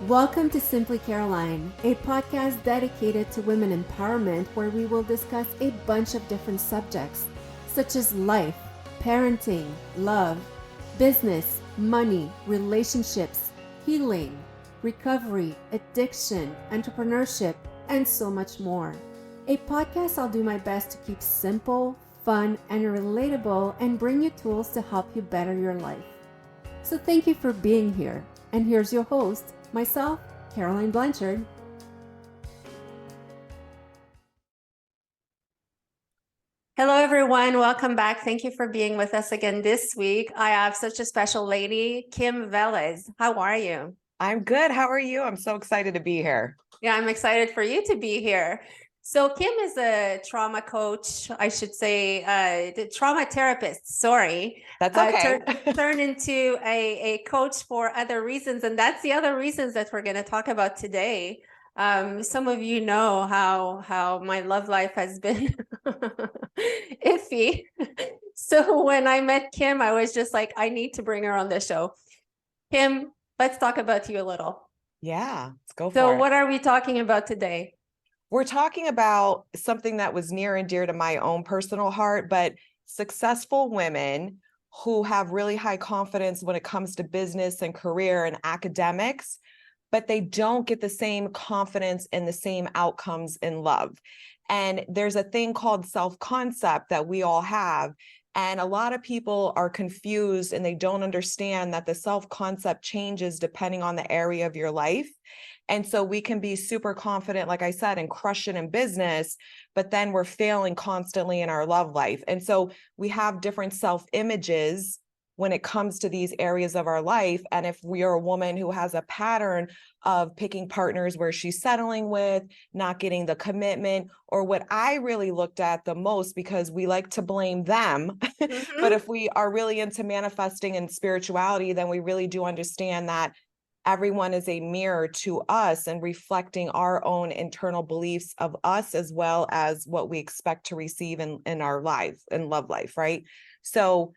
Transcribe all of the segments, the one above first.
Welcome to Simply Caroline, a podcast dedicated to women empowerment where we will discuss a bunch of different subjects such as life, parenting, love, business, money, relationships, healing, recovery, addiction, entrepreneurship, and so much more. A podcast I'll do my best to keep simple, fun, and relatable and bring you tools to help you better your life. So thank you for being here. And here's your host, myself, Caroline Blanchard. Hello, everyone. Welcome back. Thank you for being with us again this week. I have such a special lady, Kim Velez. How are you? I'm good. How are you? I'm so excited to be here. Yeah, I'm excited for you to be here. So Kim is a trauma coach, I should say, the trauma therapist, sorry. That's okay. Turn into a coach for other reasons. And that's the other reasons that we're going to talk about today. Some of you know how my love life has been iffy. So when I met Kim, I was just like, I need to bring her on the show. Kim, let's talk about you a little. Yeah, let's go for it. So what are we talking about today? We're talking about something that was near and dear to my own personal heart, but successful women who have really high confidence when it comes to business and career and academics, but they don't get the same confidence and the same outcomes in love. And there's a thing called self-concept that we all have. And a lot of people are confused and they don't understand that the self-concept changes depending on the area of your life. And so we can be super confident, like I said, and crush it in business, but then we're failing constantly in our love life. And so we have different self-images when it comes to these areas of our life. And if we are a woman who has a pattern of picking partners where she's settling with, not getting the commitment, or what I really looked at the most, because we like to blame them. But if we are really into manifesting and spirituality, then we really do understand that everyone is a mirror to us and reflecting our own internal beliefs of us, as well as what we expect to receive in our life and love life, right? So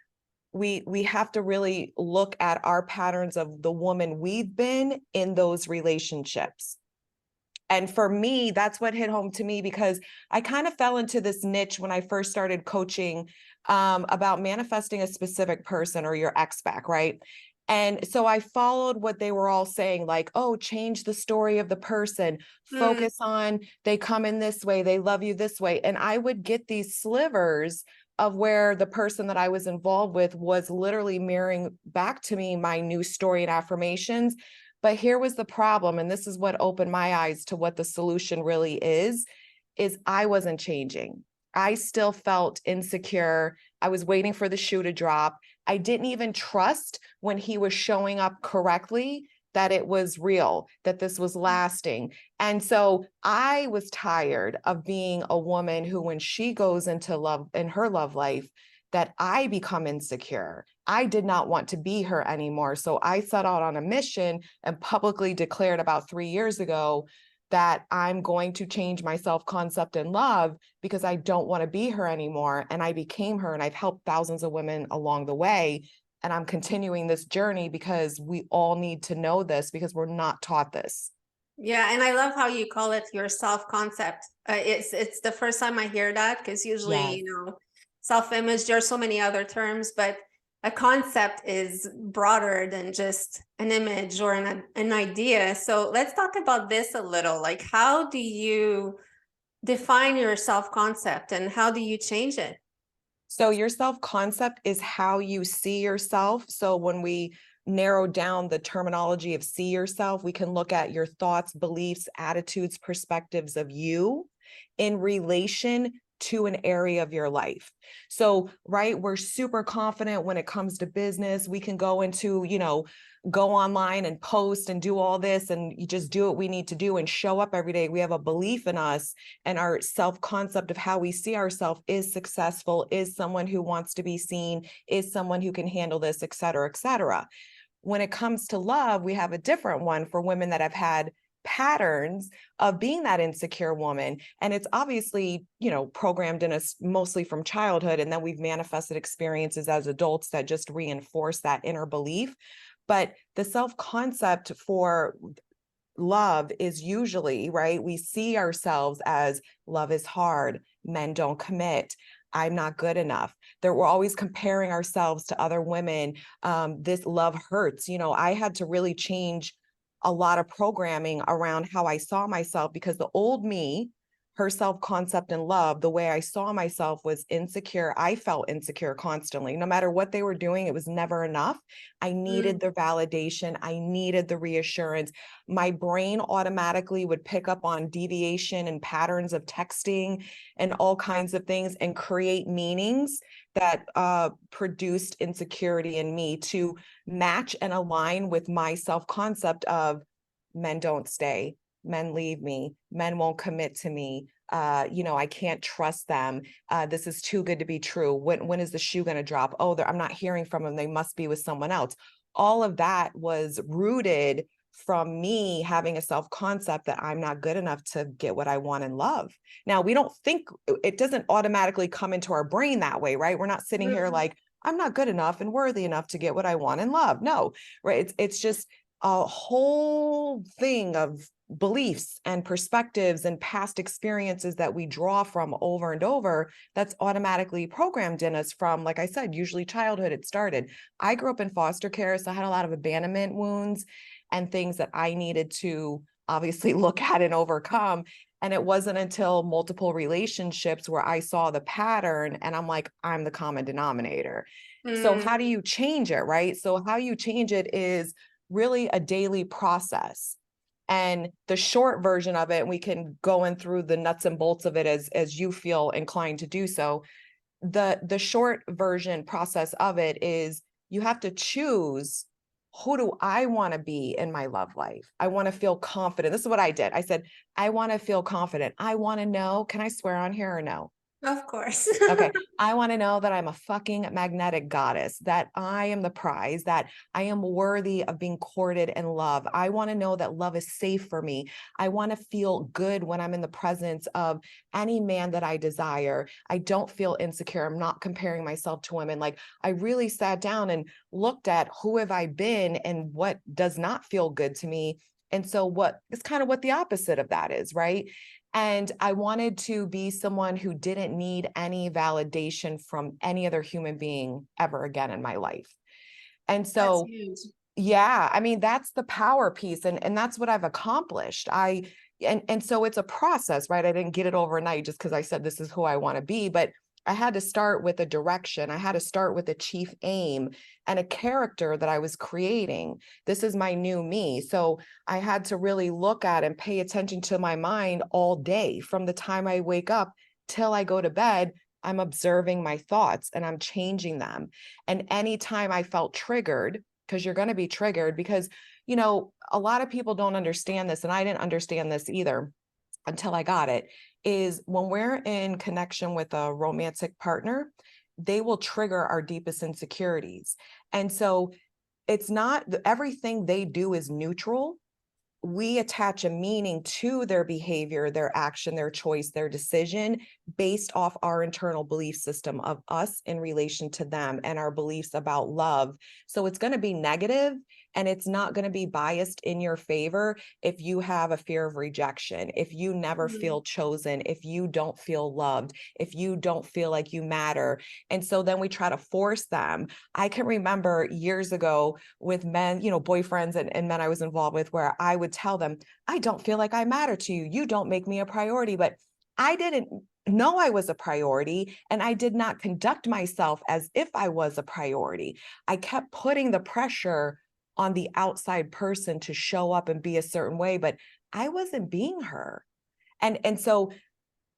we have to really look at our patterns of the woman we've been in those relationships. And for me, that's what hit home to me, because I kind of fell into this niche when I first started coaching about manifesting a specific person or your ex-back, right? And so I followed what they were all saying, like, oh, change the story of the person, focus on, they come in this way, they love you this way. And I would get these slivers of where the person that I was involved with was literally mirroring back to me my new story and affirmations. But here was the problem, and this is what opened my eyes to what the solution really is I wasn't changing. I still felt insecure. I was waiting for the shoe to drop. I didn't even trust when he was showing up correctly that it was real, that this was lasting. And so I was tired of being a woman who, when she goes into love, in her love life, that I become insecure. I did not want to be her anymore. So I set out on a mission and publicly declared about 3 years ago that I'm going to change my self-concept in love because I don't want to be her anymore. And I became her, and I've helped thousands of women along the way. And I'm continuing this journey because we all need to know this, because we're not taught this. Yeah, and I love how you call it your self-concept. It's the first time I hear that, because usually, Yes. Self-image, there are so many other terms, but a concept is broader than just an image or an idea. So let's talk about this a little. Like, how do you define your self-concept and how do you change it? So your self-concept is how you see yourself. So when we narrow down the terminology of see yourself, we can look at your thoughts, beliefs, attitudes, perspectives of you in relation to an area of your life. So, right, we're super confident when it comes to business. We can go into, go online and post and do all this, and you just do what we need to do and show up every day. We have a belief in us, and our self-concept of how we see ourselves is successful, is someone who wants to be seen, is someone who can handle this, et cetera, et cetera. When it comes to love, we have a different one for women that have had patterns of being that insecure woman. And it's obviously, programmed in us mostly from childhood. And then we've manifested experiences as adults that just reinforce that inner belief. But the self-concept for love is usually, right, we see ourselves as love is hard, men don't commit, I'm not good enough. We're always comparing ourselves to other women. This love hurts. I had to really change a lot of programming around how I saw myself, because the old me, her self-concept and love, the way I saw myself was insecure. I felt insecure constantly. No matter what they were doing, it was never enough. I needed the validation. I needed the reassurance. My brain automatically would pick up on deviation and patterns of texting and all kinds of things and create meanings that produced insecurity in me to match and align with my self-concept of men don't stay, men leave me, men won't commit to me, I can't trust them, this is too good to be true, when is the shoe going to drop, oh, I'm not hearing from them, they must be with someone else. All of that was rooted from me having a self-concept that I'm not good enough to get what I want in love. Now, we don't think, it doesn't automatically come into our brain that way, right? We're not sitting here like, I'm not good enough and worthy enough to get what I want in love. No, right? It's just a whole thing of beliefs and perspectives and past experiences that we draw from over and over that's automatically programmed in us from, like I said, usually childhood it started. I grew up in foster care, so I had a lot of abandonment wounds and things that I needed to obviously look at and overcome. And it wasn't until multiple relationships where I saw the pattern and I'm like, I'm the common denominator. So how do you change it, right? So how you change it is really a daily process. And the short version of it, we can go in through the nuts and bolts of it as you feel inclined to do so. The short version process of it is you have to choose, who do I want to be in my love life? I want to feel confident. This is what I did. I said, I want to feel confident. I want to know, can I swear on here or no? Of course. Okay. I want to know that I'm a fucking magnetic goddess, that I am the prize, that I am worthy of being courted and loved. I want to know that love is safe for me. I want to feel good when I'm in the presence of any man that I desire. I don't feel insecure. I'm not comparing myself to women. Like, I really sat down and looked at who have I been and what does not feel good to me. And so what is kind of what the opposite of that is, right? And I wanted to be someone who didn't need any validation from any other human being ever again in my life. And so, yeah, I mean, that's the power piece. And that's what I've accomplished. And so it's a process, right? I didn't get it overnight just because I said, this is who I want to be, but I had to start with a direction. I had to start with a chief aim and a character that I was creating. This is my new me. So I had to really look at and pay attention to my mind all day, from the time I wake up till I go to bed. I'm observing my thoughts and I'm changing them. And anytime I felt triggered, because you're going to be triggered, because, a lot of people don't understand this, and I didn't understand this either until I got it, is when we're in connection with a romantic partner, they will trigger our deepest insecurities. And so it's not everything they do is neutral. We attach a meaning to their behavior, their action, their choice, their decision based off our internal belief system of us in relation to them and our beliefs about love. So it's going to be negative, and it's not going to be biased in your favor if you have a fear of rejection, if you never feel chosen, if you don't feel loved, if you don't feel like you matter. And so then we try to force them. I can remember years ago with men, boyfriends and men I was involved with, where I would tell them, I don't feel like I matter to you. You don't make me a priority. But I didn't know I was a priority, and I did not conduct myself as if I was a priority. I kept putting the pressure on the outside person to show up and be a certain way, but I wasn't being her. And so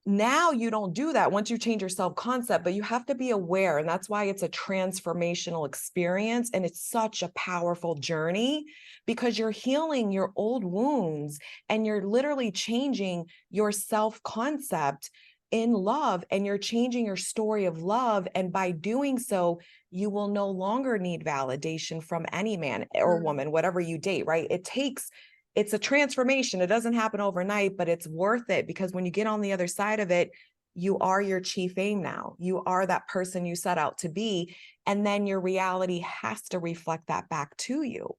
now you don't do that once you change your self-concept, but you have to be aware. And that's why it's a transformational experience. And it's such a powerful journey, because you're healing your old wounds and you're literally changing your self-concept in love, and you're changing your story of love. And by doing so, you will no longer need validation from any man or woman, whatever you date, right? It's a transformation. It doesn't happen overnight, but it's worth it, because when you get on the other side of it, you are your chief aim now. You are that person you set out to be. And then your reality has to reflect that back to you.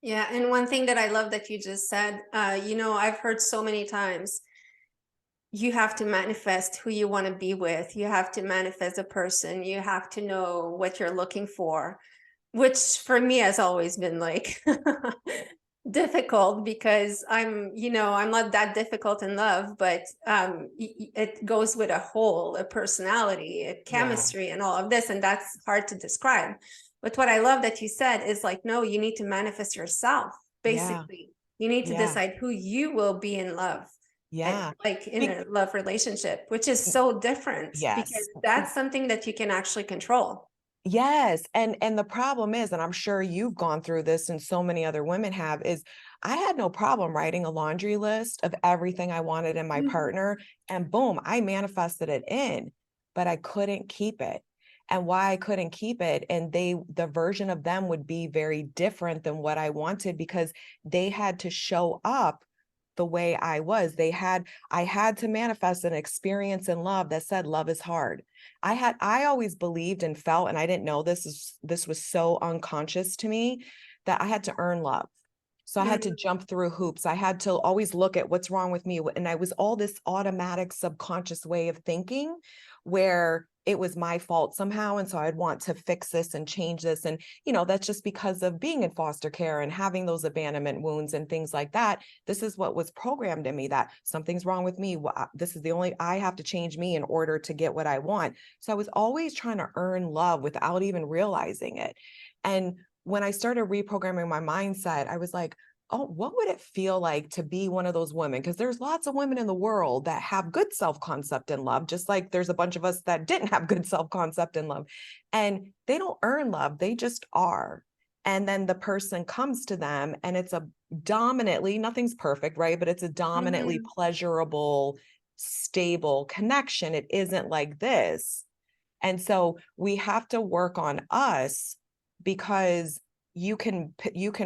Yeah. And one thing that I love that you just said, I've heard so many times, you have to manifest who you want to be with. You have to manifest a person. You have to know what you're looking for, which for me has always been like difficult, because I'm not that difficult in love, but it goes with a personality, a Yeah. chemistry, and all of this, and that's hard to describe. But what I love that you said is like, no, you need to manifest yourself. Yeah. Basically, you need to Yeah. decide who you will be in love, and Yeah. like in Be- a love relationship, which is so different, because yes. that's something that you can actually control. Yes. And the problem is, and I'm sure you've gone through this and so many other women have, is I had no problem writing a laundry list of everything I wanted in my Mhm. partner, and boom, I manifested it in, but I couldn't keep it. And why I couldn't keep it, and the version of them would be very different than what I wanted, because they had to show up the way I was. I had to manifest an experience in love that said love is hard. I always believed and felt, and I didn't know this was so unconscious to me, that I had to earn love. So I had to Mhm. jump through hoops. I had to always look at what's wrong with me. And I was all this automatic subconscious way of thinking where it was my fault somehow. And so I'd want to fix this and change this. And, that's just because of being in foster care and having those abandonment wounds and things like that. This is what was programmed in me, that something's wrong with me. This is the only, I have to change me in order to get what I want. So I was always trying to earn love without even realizing it. And when I started reprogramming my mindset, I was like, oh, what would it feel like to be one of those women? Because there's lots of women in the world that have good self-concept and love, just like there's a bunch of us that didn't have good self-concept and love. And they don't earn love, they just are. And then the person comes to them and it's a dominantly, nothing's perfect, right? But it's a dominantly Mhm. pleasurable, stable connection. It isn't like this. And so we have to work on us, because you can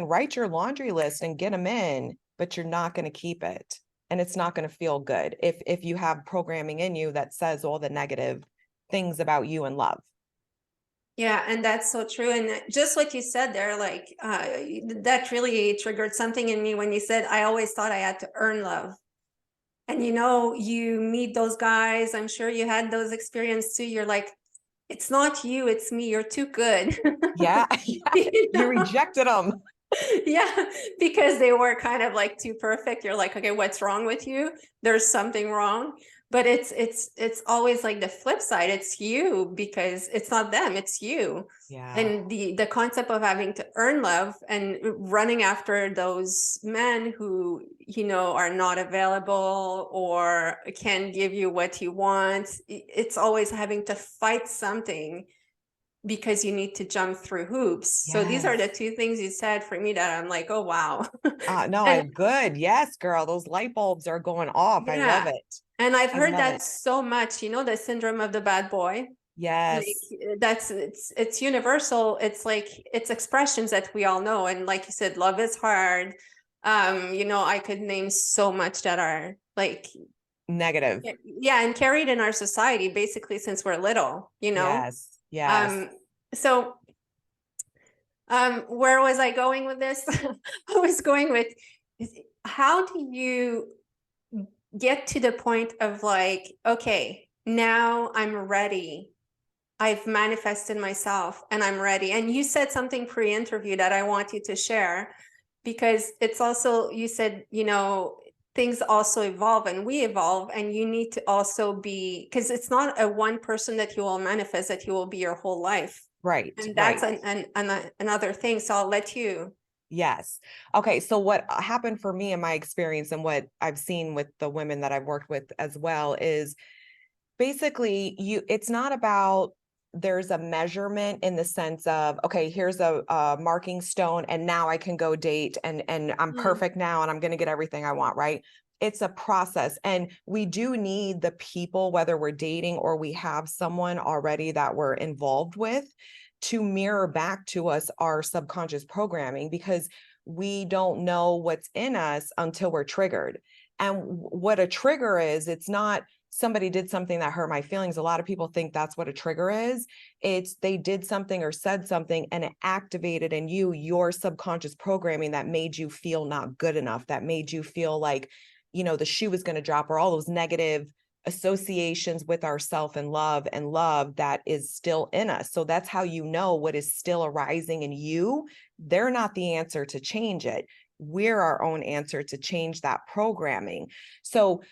write your laundry list and get them in, but you're not going to keep it. And it's not going to feel good if you have programming in you that says all the negative things about you and love. Yeah, and that's so true. And just what you said there, like that really triggered something in me when you said, I always thought I had to earn love. And you meet those guys, I'm sure you had those experiences too. You're like, it's not you, it's me. You're too good. Yeah. Yeah. You You know? rejected them. Yeah, because they were kind of like too perfect. You're like, okay, what's wrong with you? There's something wrong. But it's always like the flip side. It's you, because it's not them, it's you. Yeah. And the concept of having to earn love and running after those men who, are not available or can't give you what you want. It's always having to fight something because you need to jump through hoops. So these are the Yes. two things you said for me that I'm like, oh wow. No, And I'm good. Yes, girl. Those light bulbs are going off. I love yeah, it. and I've I heard love that it. so much, the syndrome of the bad boy. Like Yes. it's universal. It's like it's expressions that we all know. And like you said, love is hard. I could name so much that are like, Negative. yeah, and carried in our society basically since we're little. Yes. Yes. Um, so where was I going with this? I was going with, how do you get to the point of like, okay, now I'm ready. I've manifested myself and I'm ready. And you said something pre-interview that I want you to share, because it's also, you said, things also evolve and we evolve, and you need to also be, because it's not a one person that you will manifest, that you will be your whole life. Right. And that's Right. another thing. So I'll let you. Yes. Okay. So what happened for me in my experience and what I've seen with the women that I've worked with as well is basically it's not about there's a measurement in the sense of, okay, here's a marking stone and now I can go date and I'm Mm. perfect now and I'm going to get everything I want, right? It's a process. And we do need the people, whether we're dating or we have someone already that we're involved with, to mirror back to us our subconscious programming, because we don't know what's in us until we're triggered. And what a trigger is, it's not somebody did something that hurt my feelings, a lot of people think that's what a trigger is. It's they did something or said something and it activated in you your subconscious programming that made you feel not good enough, that made you feel like, the shoe was going to drop, or all those negative associations with ourself and love that is still in us. So that's how you know what is still arising in you. They're not the answer to change it. We're our own answer to change that programming. So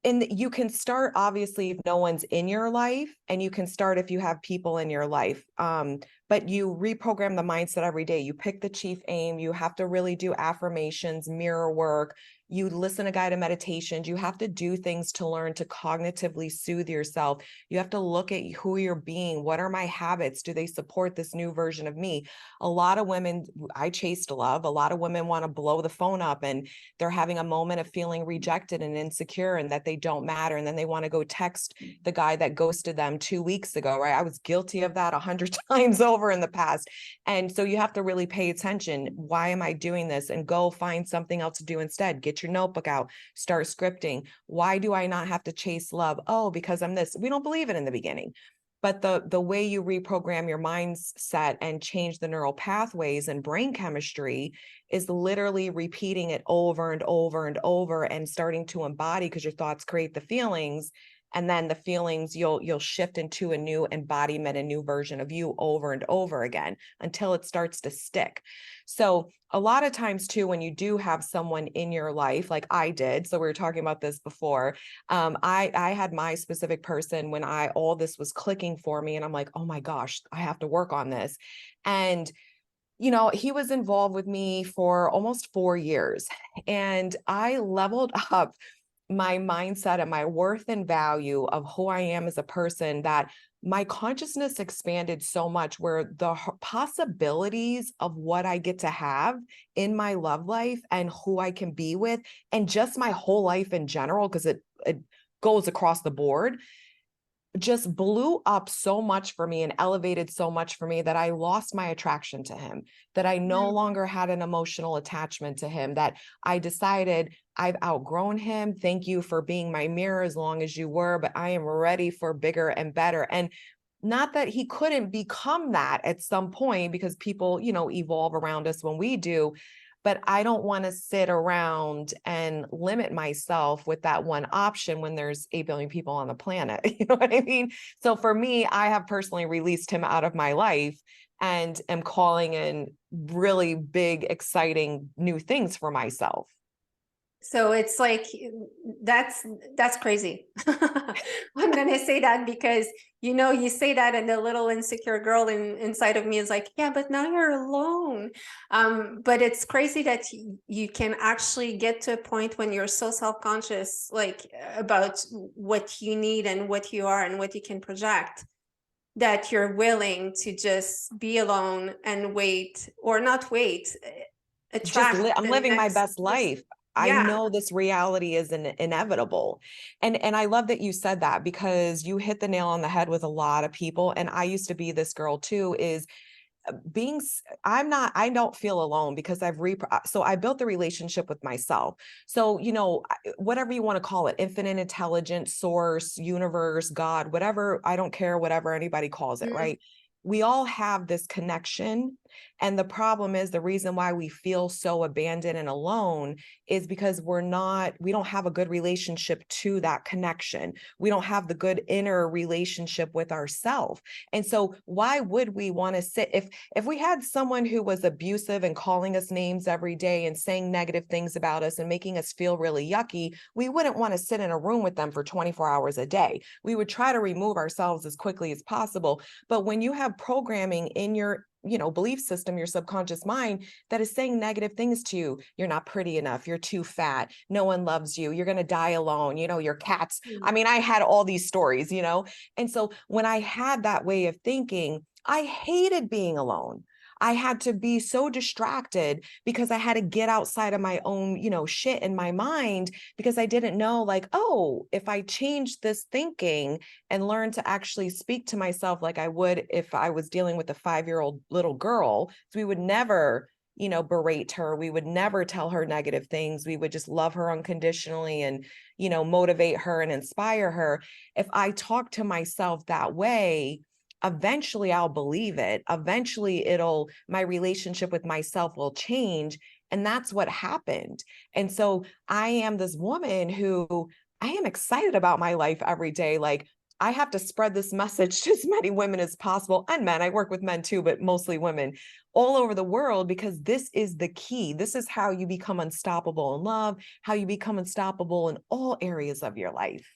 you can start obviously if no one's in your life, and you can start if you have people in your life. But you reprogram the mindset every day. You pick the chief aim. You have to really do affirmations, mirror work. You listen to guided meditations. You have to do things to learn to cognitively soothe yourself. You have to look at who you're being. What are my habits? Do they support this new version of me? A lot of women, I chased love. A lot of women want to blow the phone up, and they're having a moment of feeling rejected and insecure and that they don't matter. And then they want to go text the guy that ghosted them 2 weeks ago, right? I was guilty of that 100 times over in the past. And so you have to really pay attention. Why am I doing this? And go find something else to do instead. Get your notebook out, start scripting. Why do I not have to chase love? Oh, because I'm this. We don't believe it in the beginning. But the way you reprogram your mindset and change the neural pathways and brain chemistry is literally repeating it over and over and over and starting to embody, because your thoughts create the feelings. And then the feelings you'll shift into a new embodiment, a new version of you over and over again until it starts to stick. So a lot of times too, when you do have someone in your life, like I did, so we were talking about this before, I had my specific person when all this was clicking for me, and I'm like, oh my gosh, I have to work on this. And he was involved with me for almost 4 years, and I leveled up my mindset and my worth and value of who I am as a person, that my consciousness expanded so much, where the possibilities of what I get to have in my love life and who I can be with, and just my whole life in general, because it goes across the board, just blew up so much for me and elevated so much for me that I lost my attraction to him, that I no longer had an emotional attachment to him, that I decided I've outgrown him. Thank you for being my mirror as long as you were, but I am ready for bigger and better. And not that he couldn't become that at some point, because people, evolve around us when we do. But I don't want to sit around and limit myself with that one option when there's 8 billion people on the planet. You know what I mean? So for me, I have personally released him out of my life and am calling in really big, exciting new things for myself. So it's like, that's crazy. I'm going to say that because, you say that and the little insecure girl inside of me is like, yeah, but now you're alone. But it's crazy that you can actually get to a point when you're so self-conscious, like about what you need and what you are and what you can project, that you're willing to just be alone and wait, or not wait, attract I'm living my best life. I know this reality is inevitable. And I love that you said that, because you hit the nail on the head with a lot of people. And I used to be this girl too, is I don't feel alone, because so I built the relationship with myself. So, whatever you want to call it, infinite intelligence, source, universe, God, whatever, I don't care, whatever anybody calls it, right? We all have this connection. And the problem is, the reason why we feel so abandoned and alone is because we don't have a good relationship to that connection. We don't have the good inner relationship with ourselves. And so why would we want to sit, if we had someone who was abusive and calling us names every day and saying negative things about us and making us feel really yucky, we wouldn't want to sit in a room with them for 24 hours a day. We would try to remove ourselves as quickly as possible. But when you have programming in your belief system, your subconscious mind, that is saying negative things to you, you're not pretty enough, you're too fat, no one loves you, you're going to die alone, your cats. I mean, I had all these stories, and so when I had that way of thinking, I hated being alone. I had to be so distracted because I had to get outside of my own, shit in my mind, because I didn't know, like, oh, if I change this thinking and learn to actually speak to myself like I would if I was dealing with a 5-year-old little girl, so we would never berate her. We would never tell her negative things. We would just love her unconditionally and, motivate her and inspire her. If I talk to myself that way, eventually I'll believe it. Eventually my relationship with myself will change. And that's what happened. And so I am this woman who I am excited about my life every day. Like, I have to spread this message to as many women as possible, and men. I work with men too, but mostly women all over the world, because this is the key. This is how you become unstoppable in love, how you become unstoppable in all areas of your life.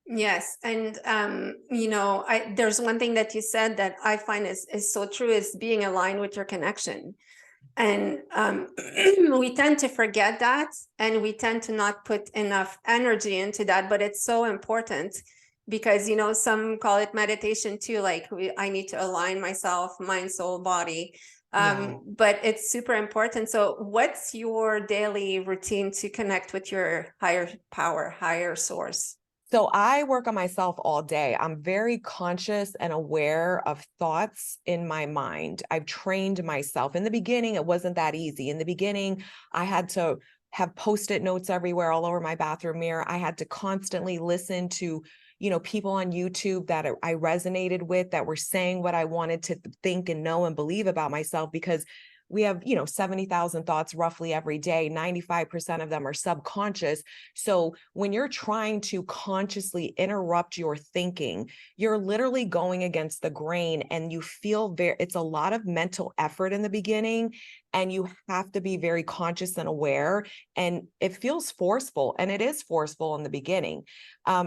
Yes. And, there's one thing that you said that I find is so true, is being aligned with your connection. And we tend to forget that, and we tend to not put enough energy into that, but it's so important, because some call it meditation too, like I need to align myself, mind, soul, body. But it's super important. So what's your daily routine to connect with your higher power, higher source? So I work on myself all day. I'm very conscious and aware of thoughts in my mind. I've trained myself. In the beginning, it wasn't that easy. In the beginning, I had to have Post-it notes everywhere, all over my bathroom mirror. I had to constantly listen to, people on YouTube that I resonated with, that were saying what I wanted to think and know and believe about myself, because we have, 70,000 thoughts roughly every day. 95% of them are subconscious. So when you're trying to consciously interrupt your thinking, you're literally going against the grain, and you feel it's a lot of mental effort in the beginning, and you have to be very conscious and aware, and it feels forceful, and it is forceful in the beginning.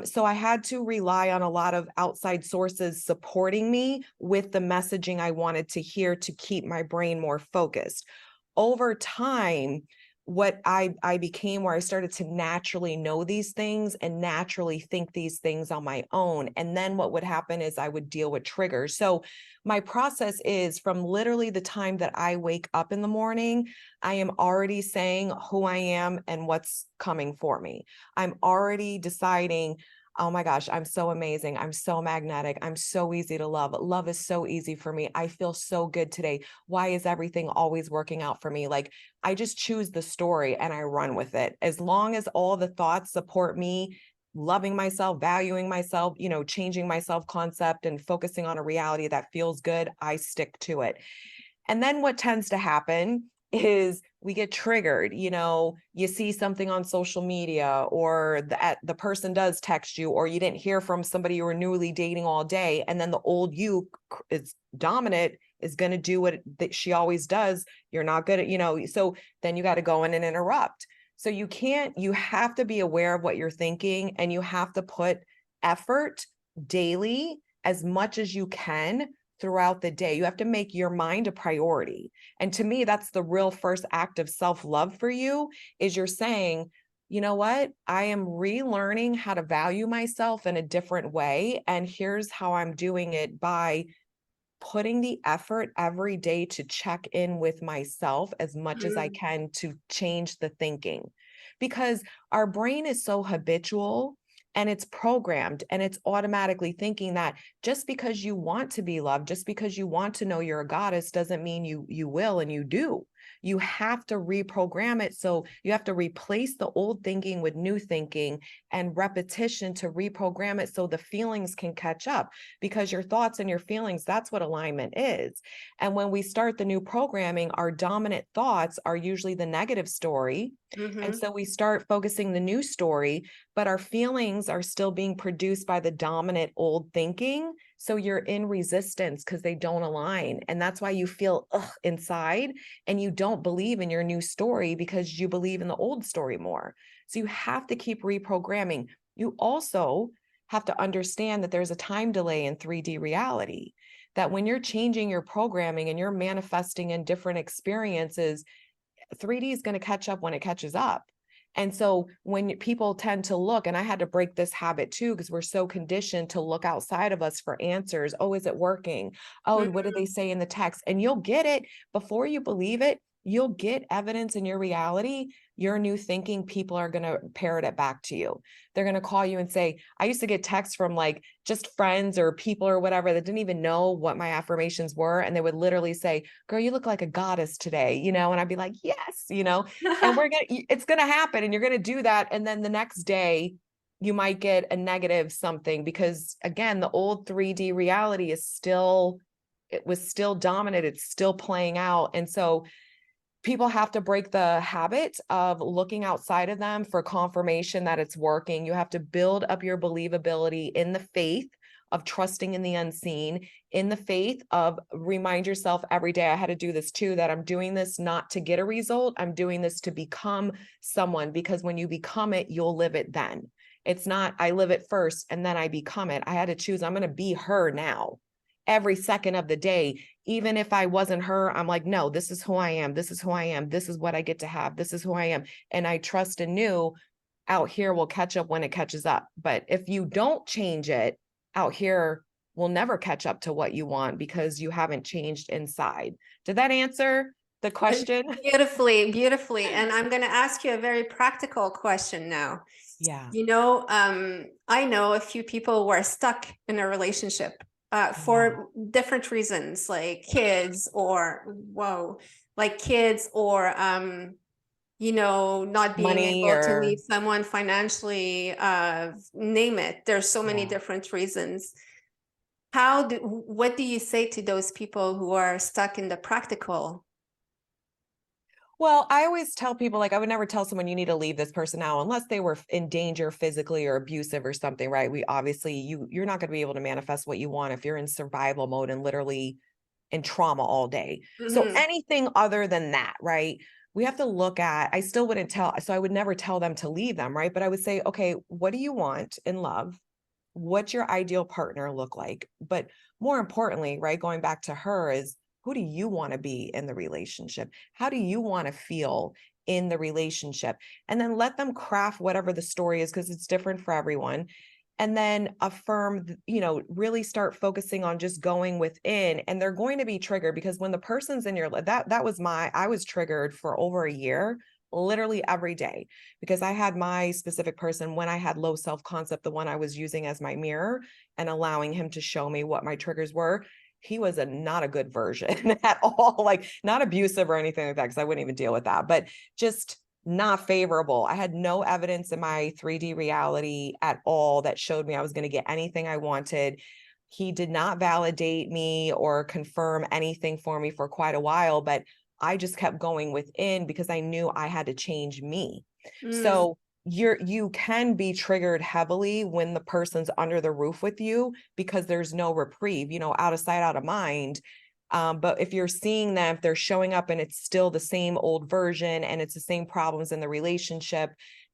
So I had to rely on a lot of outside sources supporting me with the messaging I wanted to hear to keep my brain more focused. Over time, what I became, where I started to naturally know these things and naturally think these things on my own. And then what would happen is I would deal with triggers. So my process is, from literally the time that I wake up in the morning, I am already saying who I am and what's coming for me. I'm already deciding, oh my gosh, I'm so amazing. I'm so magnetic. I'm so easy to love. Love is so easy for me. I feel so good today. Why is everything always working out for me? Like, I just choose the story and I run with it. As long as all the thoughts support me loving myself, valuing myself, changing my self-concept and focusing on a reality that feels good, I stick to it. And then what tends to happen is we get triggered. You see something on social media, or the person does text you, or you didn't hear from somebody you were newly dating all day. And then the old you is dominant, is going to do what she always does. You're not good at, so then you got to go in and interrupt. So you have to be aware of what you're thinking, and you have to put effort daily, as much as you can, throughout the day. You have to make your mind a priority. And to me, that's the real first act of self-love for you, is you're saying, you know what? I am relearning how to value myself in a different way. And here's how I'm doing it: by putting the effort every day to check in with myself as much as I can, to change the thinking. Because our brain is so habitual, and it's programmed, and it's automatically thinking that just because you want to be loved, just because you want to know you're a goddess, doesn't mean you will, and you do. You have to reprogram it. So you have to replace the old thinking with new thinking and repetition to reprogram it, so the feelings can catch up, because your thoughts and your feelings, that's what alignment is. And when we start the new programming, our dominant thoughts are usually the negative story. And so we start focusing the new story, but our feelings are still being produced by the dominant old thinking. So you're in resistance because they don't align. And that's why you feel inside, and you don't believe in your new story, because you believe in the old story more. So you have to keep reprogramming. You also have to understand that there's a time delay in 3D reality, that when you're changing your programming and you're manifesting in different experiences, 3D is going to catch up when it catches up. And so when people tend to look, and I had to break this habit too, because we're so conditioned to look outside of us for answers. Oh, is it working? Oh, what did they say in the text? And you'll get it before you believe it. you'll get evidence in your reality, your new thinking, people are going to parrot it back to you. They're going to call you and say, I used to get texts from like just friends or people or whatever that didn't even know what my affirmations were. And they would literally say, girl, you look like a goddess today, you know? And I'd be like, yes, you know, and it's going to happen and you're going to do that. And then the next day you might get a negative something because again, the old 3D reality it was still dominant. It's still playing out. And so people have to break the habit of looking outside of them for confirmation that it's working. You have to build up your believability in the faith of trusting in the unseen, in the faith of remind yourself every day. I had to do this too, that I'm doing this not to get a result. I'm doing this to become someone, because when you become it, you'll live it then. It's not, I live it first and then I become it. I had to choose, I'm going to be her now. Every second of the day, even if I wasn't her, I'm like, no, this is who I am. This is who I am. This is what I get to have. This is who I am. And I trust and knew out here will catch up when it catches up. But if you don't change it, out here will never catch up to what you want because you haven't changed inside. Did that answer the question? Beautifully, beautifully. And I'm going to ask you a very practical question now. Yeah. You know, I know a few people who are stuck in a relationship for different reasons, like kids or, you know, not being Money able to or leave someone financially, name it. There's so many different reasons. What do you say to those people who are stuck in the practical? Well, I always tell people, like, I would never tell someone you need to leave this person out unless they were in danger physically or abusive or something, right? We obviously, you're not going to be able to manifest what you want if you're in survival mode and literally in trauma all day. So Mm-hmm. anything other than that, right? We have to look at, I still wouldn't tell, so I would never tell them to leave them, right? But I would say, okay, what do you want in love? What's your ideal partner look like? But more importantly, right, going back to her is, who do you want to be in the relationship? How do you want to feel in the relationship? And then let them craft whatever the story is, because it's different for everyone. And then affirm, you know, really start focusing on just going within. And they're going to be triggered because when the person's in your life, I was triggered for over a year, literally every day, because I had my specific person when I had low self-concept, the one I was using as my mirror and allowing him to show me what my triggers were. He was not a good version at all, like not abusive or anything like that, because I wouldn't even deal with that, but just not favorable. I had no evidence in my 3D reality at all that showed me I was going to get anything I wanted. He did not validate me or confirm anything for me for quite a while, but I just kept going within because I knew I had to change me. So you can be triggered heavily when the person's under the roof with you because there's no reprieve, you know, out of sight, out of mind. But if you're seeing them, if they're showing up and it's still the same old version and it's the same problems in the relationship,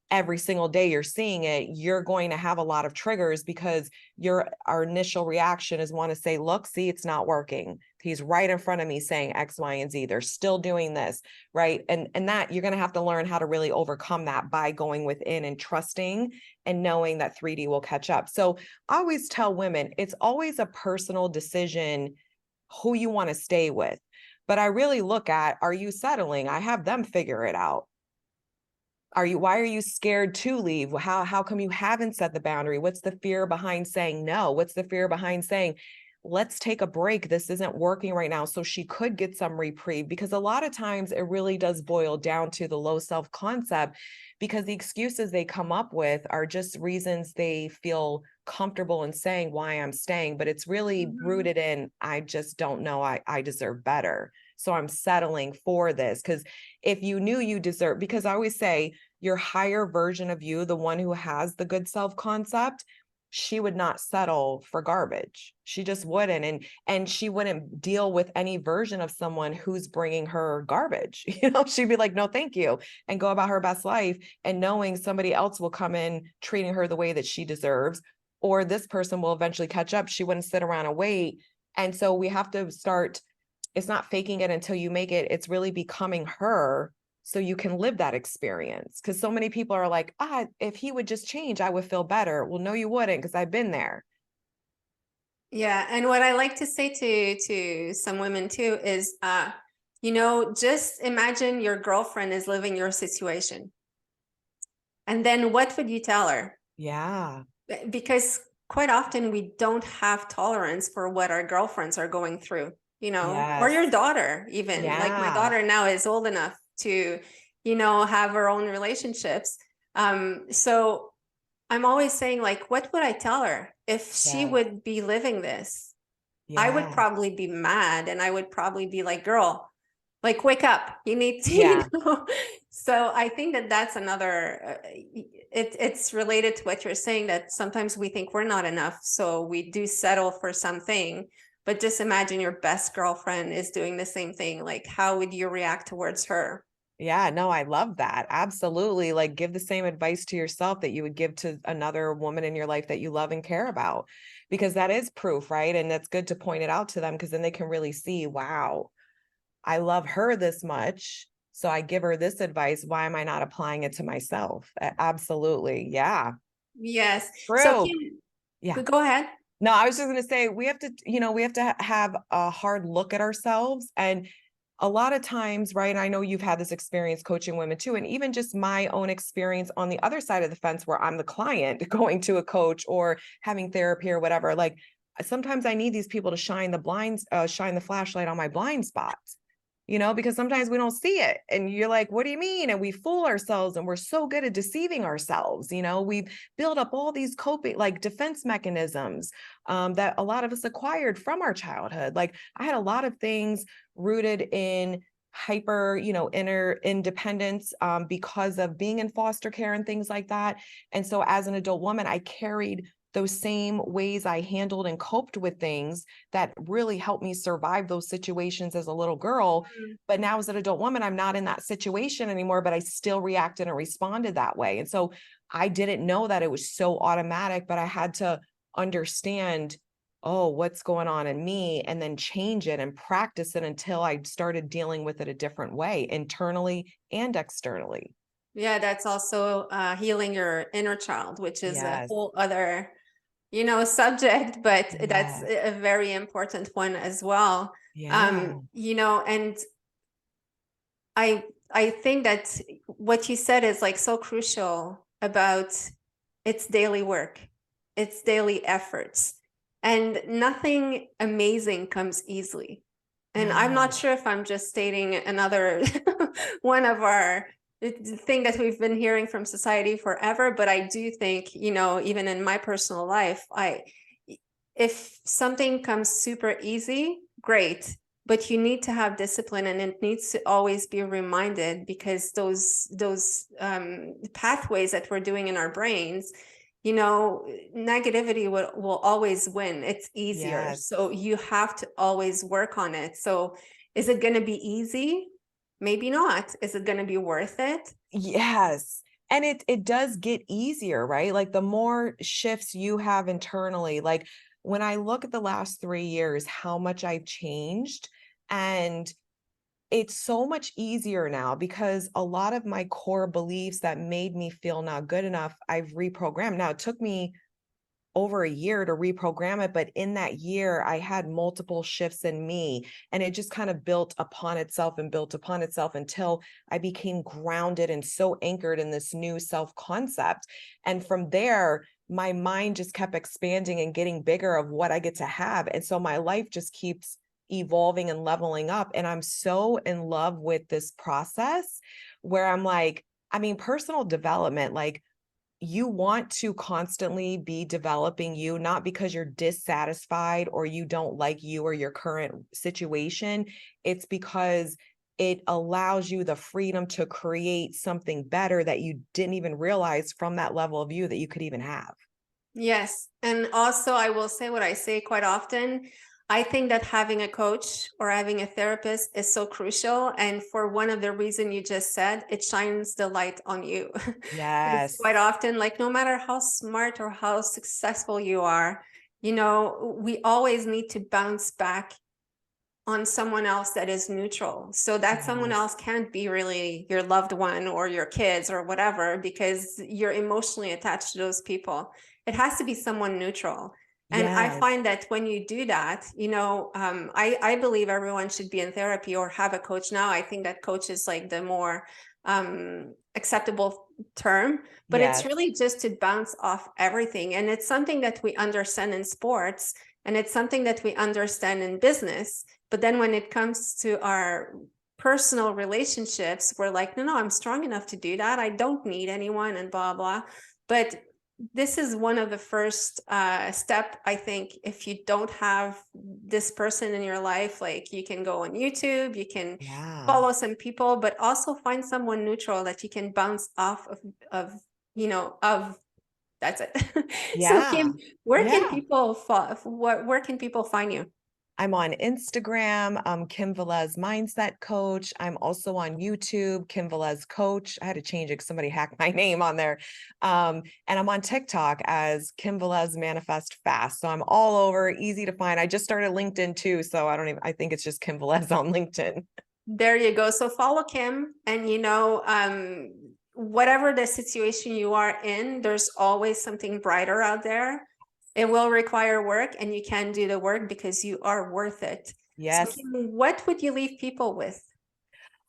every single day you're seeing it, you're going to have a lot of triggers because our initial reaction is want to say, look, see, it's not working. He's right in front of me saying X, Y, and Z. They're still doing this, right? And that you're going to have to learn how to really overcome that by going within and trusting and knowing that 3D will catch up. So I always tell women, it's always a personal decision who you want to stay with. But I really look at, are you settling? I have them figure it out. Why are you scared to leave? How come you haven't set the boundary? What's the fear behind saying no? What's the fear behind saying, let's take a break? This isn't working right now. So she could get some reprieve, because a lot of times it really does boil down to the low self-concept, because the excuses they come up with are just reasons they feel comfortable in saying why I'm staying, but it's really rooted in, I just don't know, I deserve better. So I'm settling for this. Because if you knew you deserve, because I always say your higher version of you, the one who has the good self-concept, she would not settle for garbage. She just wouldn't. And she wouldn't deal with any version of someone who's bringing her garbage. You know, she'd be like, no, thank you. And go about her best life. And knowing somebody else will come in treating her the way that she deserves, or this person will eventually catch up. She wouldn't sit around and wait. And so we have to start, it's not faking it until you make it. It's really becoming her so you can live that experience. Because so many people are like, if he would just change, I would feel better. Well, no, you wouldn't, because I've been there. Yeah. And what I like to say to some women too is Just imagine your girlfriend is living your situation. And then what would you tell her? Yeah. Because quite often we don't have tolerance for what our girlfriends are going through, or your Yes. daughter, even. Like my Yeah. daughter now is old enough to, have her own relationships. So I'm always saying, like, what would I tell her if she Yes. would be living this? I would Yeah. probably be mad, and I would probably be like, girl, like, wake up, you need to, Yeah. So I think that that's another, it's related to what you're saying, that sometimes we think we're not enough, so we do settle for something. But just imagine your best girlfriend is doing the same thing. Like, how would you react towards her? Yeah, no, I love that. Absolutely. Like, give the same advice to yourself that you would give to another woman in your life that you love and care about, because that is proof, right? And that's good to point it out to them, because then they can really see, wow, I love her this much. So I give her this advice. Why am I not applying it to myself? Absolutely. Yeah. Yes. So True. Kim, Yeah. go ahead. No, I was just going to say, we have to, we have to have a hard look at ourselves. And a lot of times, right? I know you've had this experience coaching women too. And even just my own experience on the other side of the fence, where I'm the client going to a coach or having therapy or whatever. Like, sometimes I need these people to shine the flashlight on my blind spots, because sometimes we don't see it. And you're like, what do you mean? And we fool ourselves, and we're so good at deceiving ourselves. We've built up all these coping, like, defense mechanisms that a lot of us acquired from our childhood. Like, I had a lot of things rooted in hyper, inner independence because of being in foster care and things like that. And so as an adult woman, I carried those same ways I handled and coped with things that really helped me survive those situations as a little girl. But now as an adult woman, I'm not in that situation anymore, but I still reacted and responded that way. And so I didn't know that it was so automatic, but I had to understand, oh, what's going on in me, and then change it and practice it until I started dealing with it a different way, internally and externally. Yeah, that's also healing your inner child, which is a Yes. whole other, subject, but that's Yes. a very important one as well. Yeah. And I think that what you said is like so crucial about it's daily work, it's daily efforts, and nothing amazing comes easily. And I'm not No. sure if I'm just stating another one of our thing that we've been hearing from society forever, but I do think, even in my personal life, if something comes super easy, great, but you need to have discipline, and it needs to always be reminded, because those pathways that we're doing in our brains, negativity will always win. It's easier. Yes. So you have to always work on it. So is it going to be easy? Maybe not. Is it going to be worth it? Yes. And it does get easier, right? Like, the more shifts you have internally, like, when I look at the last 3 years, how much I've changed, and it's so much easier now, because a lot of my core beliefs that made me feel not good enough, I've reprogrammed. Now, it took me over a year to reprogram it, but in that year I had multiple shifts in me, and it just kind of built upon itself and built upon itself until I became grounded and so anchored in this new self concept. And from there, my mind just kept expanding and getting bigger of what I get to have. And so my life just keeps evolving and leveling up. And I'm so in love with this process, where I'm like, I mean, personal development, like, you want to constantly be developing you, not because you're dissatisfied or you don't like you or your current situation. It's because it allows you the freedom to create something better that you didn't even realize from that level of you that you could even have. Yes. And also, I will say what I say quite often. I think that having a coach or having a therapist is so crucial. And for one of the reasons you just said, it shines the light on you. Because Yes. quite often, like, no matter how smart or how successful you are, we always need to bounce back on someone else that is neutral. So that someone Yes. else can't be really your loved one or your kids or whatever, because you're emotionally attached to those people. It has to be someone neutral. And I Yes. find that when you do that, I believe everyone should be in therapy or have a coach now. I think that coach is like the more acceptable term, but it's Yes. really just to bounce off everything. And it's something that we understand in sports, and it's something that we understand in business. But then when it comes to our personal relationships, we're like, no, I'm strong enough to do that. I don't need anyone and blah, blah. But this is one of the first step, I think. If you don't have this person in your life, like, you can go on YouTube, you can follow some people, but also find someone neutral that you can bounce off of that's it. So Kim, where can people find you? I'm on Instagram, Kim Velez Mindset Coach. I'm also on YouTube, Kim Velez Coach. I had to change it because somebody hacked my name on there. And I'm on TikTok as Kim Velez Manifest Fast. So I'm all over, easy to find. I just started LinkedIn too. So I think it's just Kim Velez on LinkedIn. There you go. So follow Kim, and whatever the situation you are in, there's always something brighter out there. It will require work, and you can do the work because you are worth it. Yes. So Kim, what would you leave people with?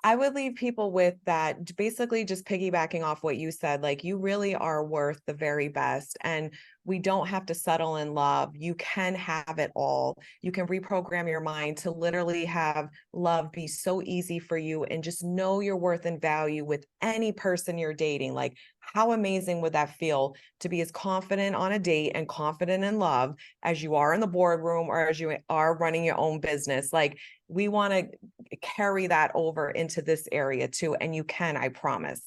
I would leave people with that, basically just piggybacking off what you said, like, you really are worth the very best, and we don't have to settle in love. You can have it all. You can reprogram your mind to literally have love be so easy for you, and just know your worth and value with any person you're dating. Like, how amazing would that feel to be as confident on a date and confident in love as you are in the boardroom or as you are running your own business? Like, we want to carry that over into this area too. And you can, I promise.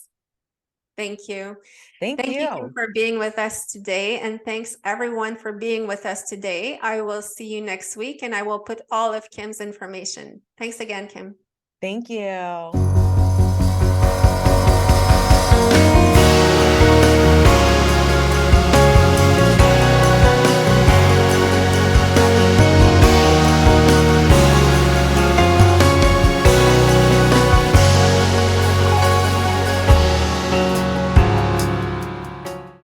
Thank you. Thank you you for being with us today. And thanks everyone for being with us today. I will see you next week, and I will put all of Kim's information. Thanks again, Kim. Thank you.